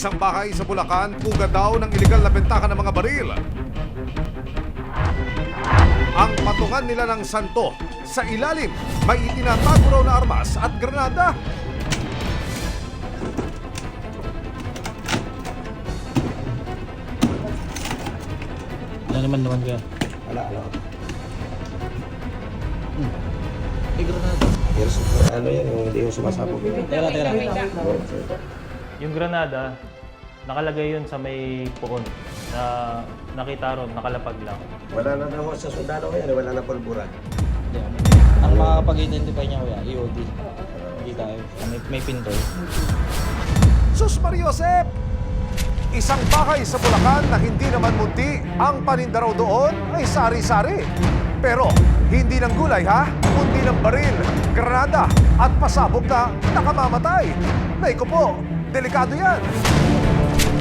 Isang bahay sa Bulacan, puga daw ng iligal na bentakan ng mga baril. Ang patungan nila ng santo, sa ilalim may itinatago raw na armas at granada. Ano naman ka? Wala. May granada. Yes, ano yan, yung hindi yung sumasabog. Teka lang. Yung granada, nakalagay yun sa may puon na nakita ron, nakalapag lang. Wala na daw sa sundalo yan, wala na pulbura. Ang makakapag-identify niya kuya, EOD. Kita may pinto. Sus Mariosep! Isang bahay sa Bulacan na hindi naman munti, ang paninda raw doon ay sari-sari. Pero hindi ng gulay ha, kundi ng baril, granada at pasabog na nakamamatay. Naiko po, delikado yan.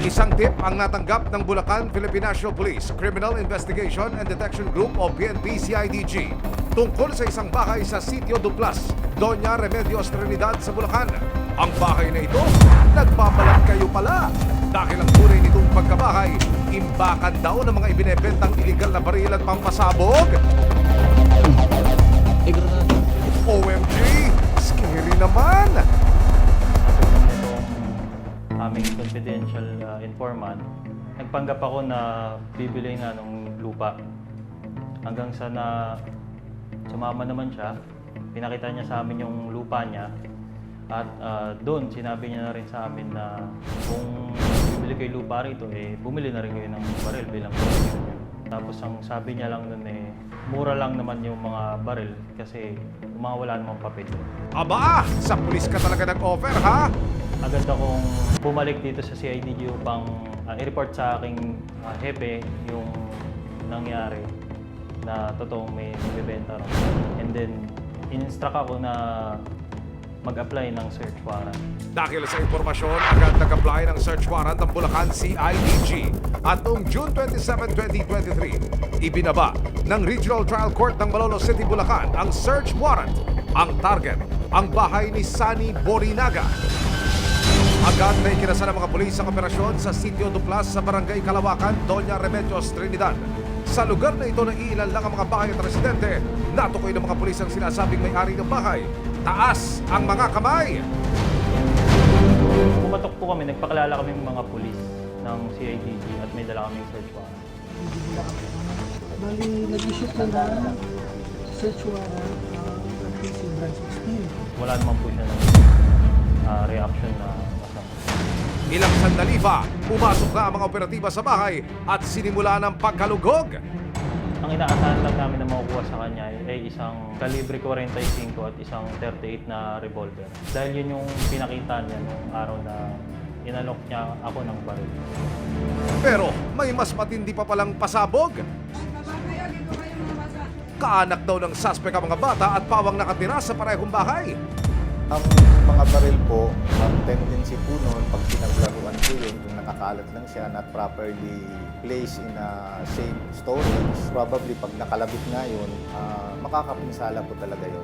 Isang tip ang natanggap ng Bulacan Philippine National Police Criminal Investigation and Detection Group o PNP-CIDG tungkol sa isang bahay sa Sitio Duplas, Doña Remedios Trinidad sa Bulacan. Ang bahay na ito, nagpapalat kayo pala dahil ang tunay nitong pagkabahay, imbakan daw ng mga ibinebentang iligal na baril at pampasabog. May granada. OMG! Scary naman! Natulong nitong aming confidential informant, nagpanggap ako na bibili nga ng lupa. Hanggang sa sumama naman siya, pinakita niya sa amin yung lupa niya. At doon, sinabi niya na rin sa amin na kung bibili kayo lupa rito, bumili na rin kayo ng baril bilang protection niyo. Tapos ang sabi niya lang nun mura lang naman yung mga baril kasi mga wala namang papel. Aba! Sa pulis ka talaga nag-offer ha? Agad akong bumalik dito sa CIDG upang i-report sa aking hepe yung nangyari na totoong may nagbebenta ron. And then, in-instruct ako na mag-apply ng search warrant. Dahil sa impormasyon, agad nag-apply ng search warrant ang Bulacan CIDG. At noong June 27, 2023, ibinaba ng Regional Trial Court ng Malolos City, Bulacan ang search warrant. Ang target, ang bahay ni Sunny Borinaga. Agad na ikinasa ng mga pulis ang operasyon sa Sitio Duplas sa Barangay Kalawakan, Doña Remedios Trinidad. Sa lugar na ito, naiilan lang ang mga bahay at residente. Natukoy ng mga pulis ang sinasabing may-ari ng bahay. Taas ang mga kamay! Pumatok po kami, nagpakilala kami ng mga pulis ng CIDG at may dala kaming search warrant. Bali, nag-issue ko na search warrant ng PC Branch 16. Wala naman po siya ng reaction na masama. Ilang sandali pa, pumasok na ang mga operatiba sa bahay at sinimula ng pagkalugog. Ang inaasahan lang namin na makukuha sa kanya ay isang kalibre 45 at isang 38 na revolver. Dahil yun yung pinakita niya nung araw na inalok niya ako ng baril. Pero may mas matindi pa palang pasabog. Kaanak daw ng suspect ang mga bata at pawang nakatira sa parehong bahay. Ang mga baril po, ang tendency po noon, pag pinaglaruan po yun, kung nakakalat lang siya, not properly placed in a safe storage, probably pag nakalabit nga yun, makakapinsala po talaga yun.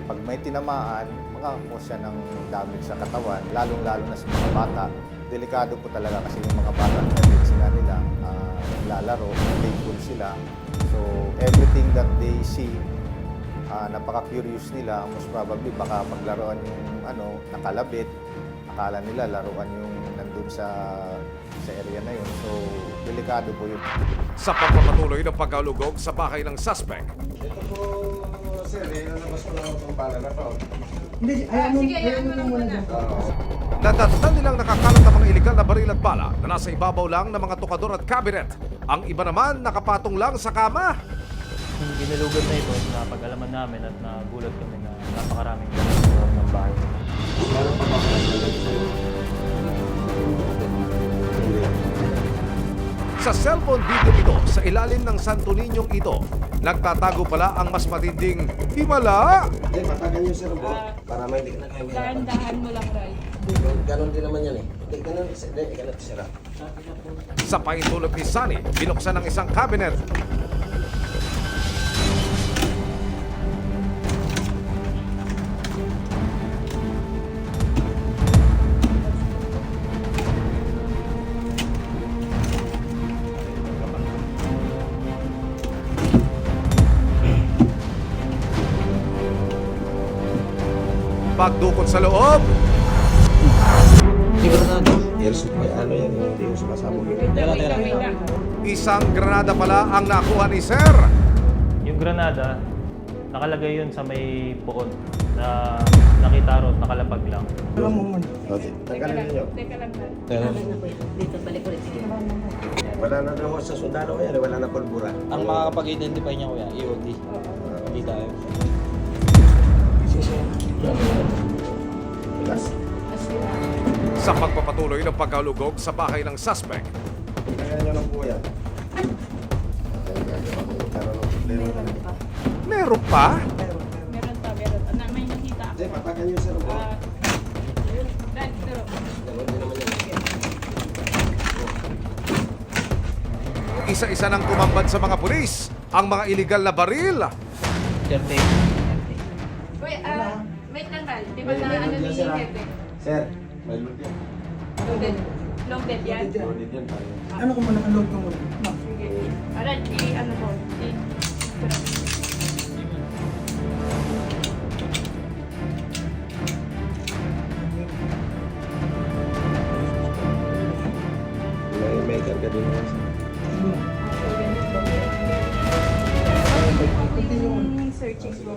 Pag may tinamaan, makakakuha siya ng damage sa katawan, lalong-lalo na sa mga bata. Delikado po talaga kasi yung mga bata, tendency nga nila, naglalaro, playful sila. So, everything that they see, napaka-curious nila, most probably baka paglaruan yung nakalabit, akala nila laruan yung nandun sa area na yun. So, delikado po yun. Sa pagpapatuloy ng pagkalugog sa bahay ng suspect, Ito po, sir, nalabas ko lang itong pala na to. Hindi, ayaw mo muna dyan. natatatan nilang nakakalat ang mga iligal na baril at bala na nasa ibabaw lang ng mga tukador at cabinet. Ang iba naman nakapatong lang sa kama. Yung ginalugad na ito, napag-alaman namin at nagulat kami na napakaraming baril sa loob ng bahay. Sa cellphone video ito, sa ilalim ng Santo Niñong ito, nagtatago pala ang mas matinding himala. Hindi, matagal yung sir po, para may hindi ka na kayo mahirapan. Dahan-dahan mo lang, Ray. Ganon din naman yan eh. Hindi, ganon sira. Sa pahintulot ni Sunny, binuksan ng isang cabinet. pagdukot sa loob, Hindi granada. Airsoft, ano yan, hindi yung sumasabog yun. Teka. isang granada pala ang nakuha ni Sir. Yung granada, nakalagay yun sa may puon na nakita ron, nakalapag lang. Alam mo man. Okay, tanggalin ninyo. Dito, balik ulit. Sige. Wala na daw sa sundalo yan, wala na pulbura. Ang makakapag-identify niya kuya, EOD. Hindi tayo. Sa pagpapatuloy ng pagkalugog sa bahay ng suspect, Tanggalin nyo lang po yan. meron pa? Meron pa, meron. May nakita ako. Hindi, patakan nyo sir. Dad, pero Isa-isa nang kumambad sa mga pulis ang mga iligal na baril. 30. wait, wait lang, Val. Di ba na ano ni Hepe? Sir, may loot yan. Loaded. Loaded yan? Loaded yan tayo. Ano kung naka-load ka mo? Ma'am. Sige. Para ano ko. May karga din yan. Yung searching ko.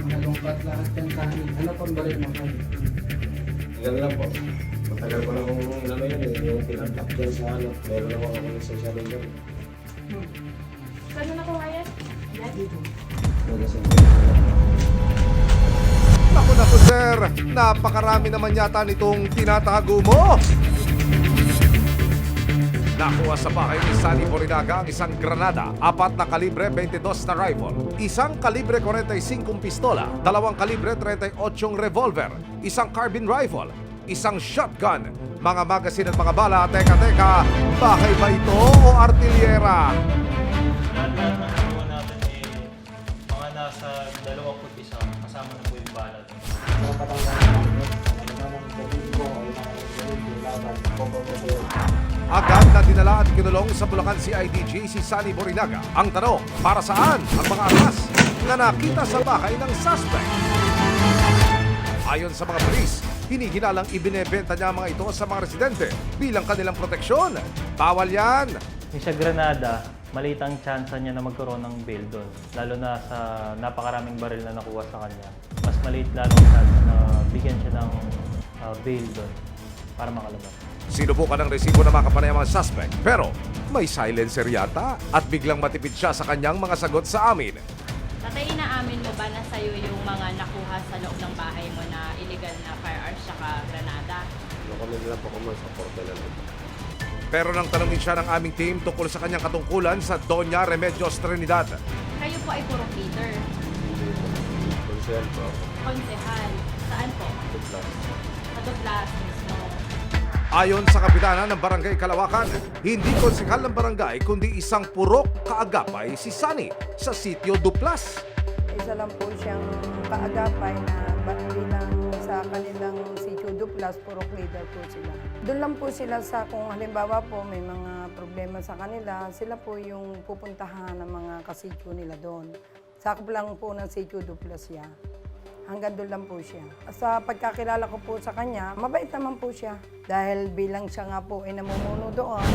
Nalungkat lahat ng kanin. Ano pang balik mo? Tagal lang po. Matagal ko na kung ano yan eh, yung pinag-up dyan sa ano. Meron ako ako ng social media. Saan na nakuha yan? Yan? Naku na to, Sir. Napakarami naman yata nitong tinatago mo. Nakuha sa bahay ni Sunny Borinaga ang isang granada, 4 na kalibre 22 na rifle, isang kalibre 45 pistola, 2 kalibre 38 revolver, isang carbine rifle, isang shotgun, mga magasin at mga bala. Teka, bahay ba ito o artilyera? Lahat ng nakuha natin mga nasa 21 kasama na po yung balat. Agad na dinala at kinulong sa Bulacan CIDG si Sunny Borinaga. Ang tanong, para saan ang mga armas na nakita sa bahay ng suspect? Ayon sa mga pulis, hinihinalang ibinebenta niya ang mga ito sa mga residente bilang kanilang proteksyon. Bawal yan! Yung sa Granada, maliit ang chance niya na magkaroon ng bail doon. Lalo na sa napakaraming baril na nakuha sa kanya. Mas maliit lalo ang chance na bigyan siya ng bail doon para makalabas. Sinubukan ng resibo na makapanay ang mga suspect, pero may silencer yata at biglang matipid siya sa kanyang mga sagot sa amin. Tatay, inaamin mo ba na sa'yo yung mga nakuha sa loob ng bahay mo na illegal na firearms saka granada? Nakamit lang po ko man sa portal na ito. Pero nang tanungin siya ng aming team tungkol sa kanyang katungkulan sa Doña Remedios Trinidad, Kayo po ay puro Peter. Konsel po ako. Konsehal. Saan po? Sa Duplas mismo. ayon sa kapitana ng Barangay Kalawakan, hindi konsekal ng barangay kundi isang purok kaagapay si Sunny sa sitio Duplas. Isa lang po siyang kaagapay na bilang sa kanilang sitio Duplas, purok leader po sila. Doon lang po sila sa kung halimbawa po may mga problema sa kanila, sila po yung pupuntahan ng mga kasityo nila doon. Sakop lang po ng sitio Duplas siya. Hanggang doon lang po siya. Sa pagkakilala ko po sa kanya, mabait naman po siya. Dahil bilang siya nga po ay namumuno doon,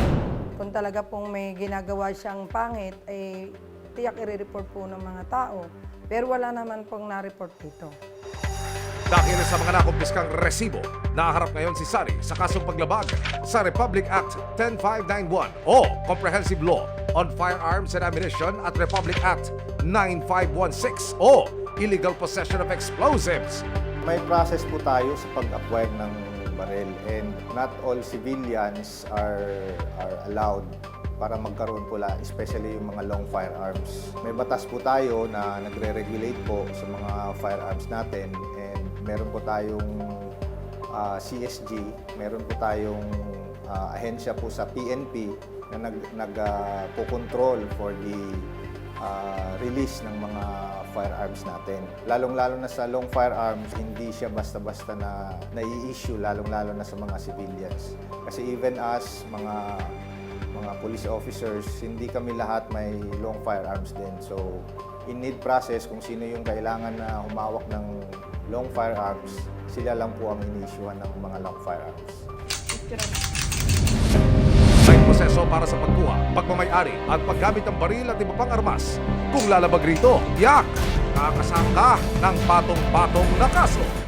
kung talaga pong may ginagawa siyang pangit, ay tiyak i-report po ng mga tao. Pero wala naman pong na-report dito. Dahil sa mga nakumpiskang resibo, naharap ngayon si Sunny sa kasong paglabag sa Republic Act 10591 o Comprehensive Law on Firearms and Ammunition at Republic Act 9516 o Illegal Possession of Explosives. May process po tayo sa pag-acquire ng baril and not all civilians are allowed para magkaroon po especially yung mga long firearms. May batas po tayo na nagre-regulate po sa mga firearms natin and meron po tayong CSG, meron po tayong ahensya po sa PNP na nag-control for the release ng mga firearms natin. Lalong-lalo na sa long firearms, hindi siya basta-basta na nai-issue, lalong-lalo na sa mga civilians. Kasi even as mga police officers, hindi kami lahat may long firearms din. So, in need process, kung sino yung kailangan na humawak ng long firearms, sila lang po ang inisyuhan ng mga long firearms. May proseso para sa pagkuha, pagmamayari at paggamit ng baril at iba pang armas. Kung lalabag rito, yak! Kakasangka ng patong-patong na kaso.